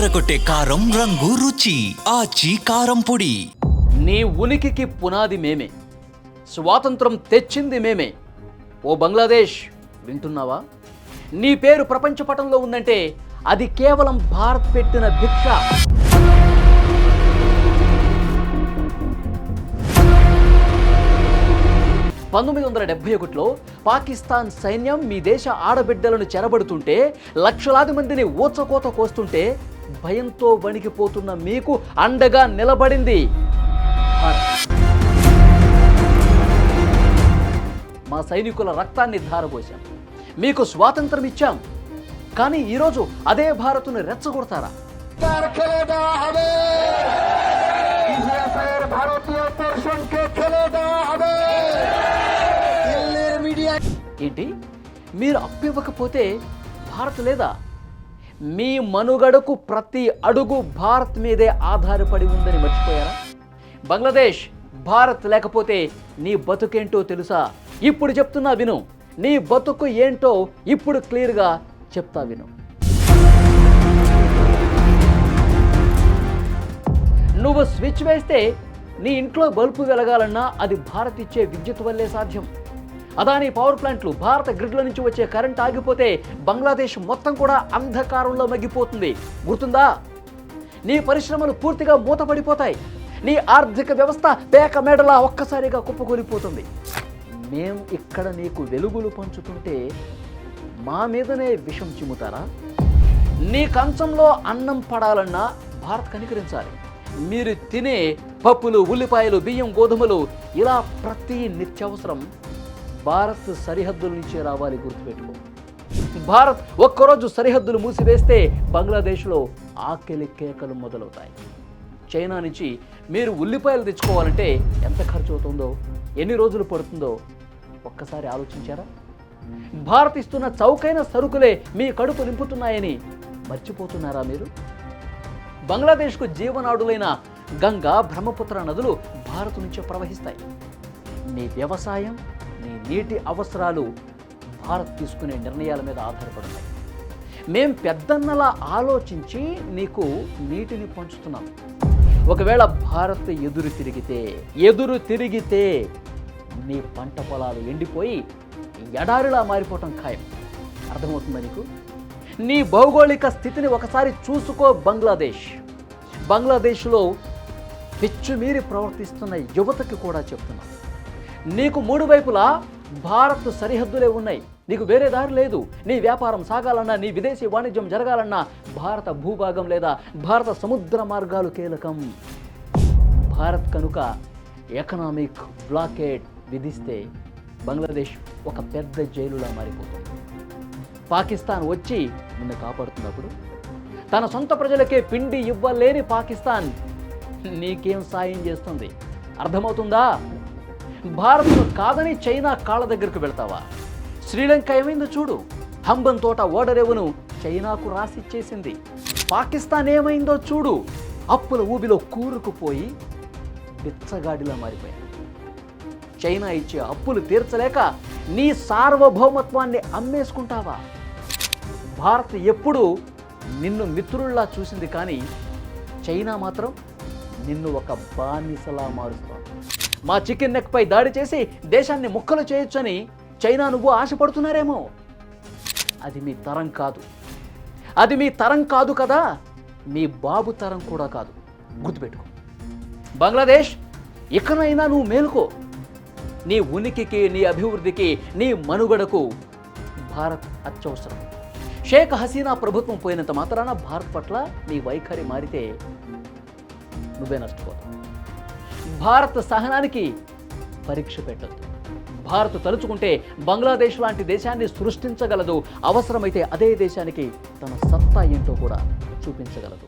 అదరకొట్టే కారం రంగు రుచి ఆచి కారం పొడి. నీ ఉనికికి పునాది మేమే, స్వాతంత్రం తెచ్చింది మేమే. ఓ బంగ్లాదేశ్, వింటున్నావా? నీ పేరు ప్రపంచ పటంలో ఉందంటే అది కేవలం భారత్ పెట్టిన భిక్ష. 1971లో పాకిస్తాన్ సైన్యం మీ దేశ ఆడబిడ్డలను చెరబడుతుంటే, లక్షలాది మందిని ఊచకోత కోస్తుంటే భయంతో వణికిపోతున్న మీకు అండగా నిలబడింది మా సైనికుల రక్తాన్ని ధారపోశాం, మీకు స్వాతంత్రం ఇచ్చాం. కానీ ఈరోజు అదే భారత్ను రెచ్చగొడతారా? ఏంటి, మీరు అప్పివ్వకపోతే భారత్ లేదా? మీ మనుగడకు ప్రతి అడుగు భారత్ మీదే ఆధారపడి ఉందని మర్చిపోయారా? బంగ్లాదేశ్, భారత్ లేకపోతే నీ బతుకేంటో తెలుసా? ఇప్పుడు చెప్తున్నా విను. నీ బతుకు ఏంటో ఇప్పుడు క్లియర్గా చెప్తా విను. నువ్వు స్విచ్ వేస్తే నీ ఇంట్లో బల్బు వెలగాలన్నా అది భారత్ ఇచ్చే విద్యుత్ వల్లే సాధ్యం. అదానీ పవర్ ప్లాంట్లు, భారత గ్రిడ్ల నుంచి వచ్చే కరెంట్ ఆగిపోతే బంగ్లాదేశ్ మొత్తం కూడా అంధకారంలో మగ్గిపోతుంది. గుర్తుందా? నీ పరిశ్రమలు పూర్తిగా మూతపడిపోతాయి. నీ ఆర్థిక వ్యవస్థ పేక మేడలా ఒక్కసారిగా కుప్పకూలిపోతుంది. మేం ఇక్కడ నీకు వెలుగులు పంచుతుంటే మా మీదనే విషం చిమ్ముతారా? నీ కంచంలో అన్నం పడాలన్నా భారత్ కనికరించాలి. మీరు తినే పప్పులు, ఉల్లిపాయలు, బియ్యం, గోధుమలు, ఇలా ప్రతి నిత్యావసరం భారత్ సరిహద్దుల నుంచే రావాలి. గుర్తుపెట్టుకో. భారత్ ఒక్కరోజు సరిహద్దులు మూసివేస్తే బంగ్లాదేశ్లో ఆకలి కేకలు మొదలవుతాయి. చైనా నుంచి మీరు ఉల్లిపాయలు తెచ్చుకోవాలంటే ఎంత ఖర్చు అవుతుందో, ఎన్ని రోజులు పడుతుందో ఒక్కసారి ఆలోచించారా? భారత్ ఇస్తున్న చౌకైన సరుకులే మీ కడుపు నింపుతున్నాయని మర్చిపోతున్నారా మీరు? బంగ్లాదేశ్కు జీవనాడులైన గంగా, బ్రహ్మపుత్ర నదులు భారత్ నుంచే ప్రవహిస్తాయి. నీ వ్యవసాయం, నీ నీటి అవసరాలు భారత్ తీసుకునే నిర్ణయాల మీద ఆధారపడుతాయి. మేం పెద్దన్నలా ఆలోచించి నీకు నీటిని పంచుతున్నాం. ఒకవేళ భారత్ ఎదురు తిరిగితే నీ పంట పొలాలు ఎండిపోయి ఎడారిలా మారిపోవటం ఖాయం. అర్థమవుతుందా నీకు? నీ భౌగోళిక స్థితిని ఒకసారి చూసుకో. బంగ్లాదేశ్లో పిచ్చుమీరి ప్రవర్తిస్తున్న యువతకి కూడా చెప్తున్నా, నీకు మూడు వైపులా భారత్ సరిహద్దులే ఉన్నాయి. నీకు వేరే దారి లేదు. నీ వ్యాపారం సాగాలన్నా, నీ విదేశీ వాణిజ్యం జరగాలన్నా భారత భూభాగం లేదా భారత సముద్ర మార్గాలు కీలకం. భారత్ కనుక ఎకనామిక్ బ్లాకేడ్ విధిస్తే బంగ్లాదేశ్ ఒక పెద్ద జైలులా మారిపోతుంది. పాకిస్తాన్ వచ్చి నిన్ను కాపాడుతున్నప్పుడు తన సొంత ప్రజలకే పిండి ఇవ్వలేని పాకిస్తాన్ నీకేం సాయం చేస్తుంది? అర్థమవుతుందా? భారత్ను కాదని చైనా కాళ్ళ దగ్గరకు వెళ్తావా? శ్రీలంక ఏమైందో చూడు. హంబన్ తోట ఓడరేవును చైనాకు రాసిచ్చేసింది. పాకిస్తాన్ ఏమైందో చూడు. అప్పుల ఊబిలో కూరుకుపోయి బిచ్చగాడిలా మారిపోయింది. చైనా ఇచ్చే అప్పులు తీర్చలేక నీ సార్వభౌమత్వాన్ని అమ్మేసుకుంటావా? భారత్ ఎప్పుడు నిన్ను మిత్రుల్లా చూసింది, కానీ చైనా మాత్రం నిన్ను ఒక బానిసలా మారుస్తావు. మా చికెన్ నెక్ పై దాడి చేసి దేశాన్ని ముక్కలు చేయొచ్చని చైనా నువ్వు ఆశపడుతున్నారేమో. అది మీ తరం కాదు కదా, మీ బాబు తరం కూడా కాదు. గుర్తుపెట్టుకో. బంగ్లాదేశ్, ఇకనైనా నువ్వు మేలుకో. నీ ఉనికికి, నీ అభివృద్ధికి, నీ మనుగడకు భారత్ అత్యవసరం. షేక్ హసీనా ప్రభుత్వం పోయినంత మాత్రాన భారత్ పట్ల నీ వైఖరి మారితే నువ్వే నష్టపోతావు. భారత్ సహనానికి పరీక్ష పెట్టద్దు. భారత్ తలుచుకుంటే బంగ్లాదేశ్ లాంటి దేశాన్ని సృష్టించగలదు. అవసరమైతే అదే దేశానికి తన సత్తా ఏంటో కూడా చూపించగలదు.